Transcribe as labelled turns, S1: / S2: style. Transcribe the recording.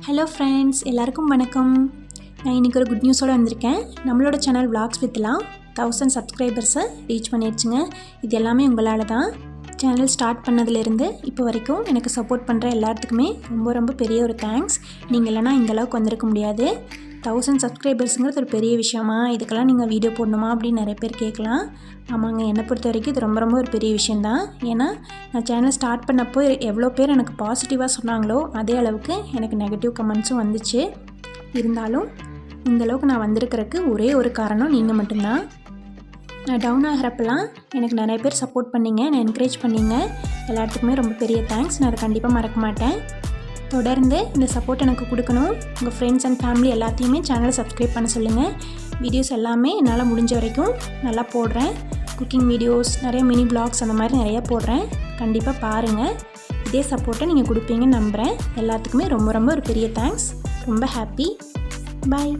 S1: Hello friends, எல்லாருக்கும் வணக்கம். நான் இன்றைக்கி ஒரு குட் நியூஸோடு வந்திருக்கேன். நம்மளோட சேனல் vlogs வித்லாம் 1000 சப்ஸ்கிரைபர்ஸை ரீச் பண்ணிடுச்சுங்க. இது எல்லாமே உங்களால் தான். சேனல் ஸ்டார்ட் பண்ணதுலேருந்து இப்போ வரைக்கும் எனக்கு சப்போர்ட் பண்ணுற எல்லாத்துக்குமே ரொம்ப ரொம்ப பெரிய ஒரு தேங்க்ஸ். நீங்கள் இல்லைனா இந்தளவுக்கு வந்திருக்க முடியாது. 1000 சப்ஸ்கிரைபர்ஸுங்கிறது ஒரு பெரிய விஷயமா, இதுக்கெல்லாம் நீங்கள் வீடியோ போடணுமா அப்படின்னு நிறைய பேர் கேட்கலாம். ஆமாங்க, என்னை பொறுத்த வரைக்கும் இது ரொம்ப ரொம்ப ஒரு பெரிய விஷயந்தான். ஏன்னா நான் சேனல் ஸ்டார்ட் பண்ணப்போ எவ்வளோ பேர் எனக்கு பாசிட்டிவாக சொன்னாங்களோ அதே அளவுக்கு எனக்கு நெகட்டிவ் கமெண்ட்ஸும் வந்துச்சு. இருந்தாலும் இந்தளவுக்கு நான் வந்திருக்கிறதுக்கு ஒரே ஒரு காரணம் நீங்கள் மட்டும்தான். நான் டவுன் ஆகிறப்பெல்லாம் எனக்கு நிறைய பேர் சப்போர்ட் பண்ணிங்க, நான் என்கரேஜ் பண்ணிங்க. எல்லாத்துக்குமே ரொம்ப பெரிய தேங்க்ஸ். நான் அதை கண்டிப்பாக மறக்க மாட்டேன். தொடர்ந்து இந்த சப்போர்ட் எனக்கு கொடுக்கணும். உங்கள் ஃப்ரெண்ட்ஸ் அண்ட் ஃபேமிலி எல்லாத்தையுமே சேனலை சப்ஸ்கிரைப் பண்ண சொல்லுங்கள். வீடியோஸ் எல்லாமே என்னால் முடிஞ்ச வரைக்கும் நல்லா போடுறேன். குக்கிங் வீடியோஸ், நிறைய மினி வ்ளாக்ஸ் அந்த மாதிரி நிறையா போடுறேன். கண்டிப்பாக பாருங்கள். இதே சப்போர்ட்டை நீங்கள் கொடுப்பீங்கன்னு நம்புகிறேன். எல்லாத்துக்குமே ரொம்ப ரொம்ப ஒரு பெரிய தேங்க்ஸ். ரொம்ப ஹாப்பி. பாய்.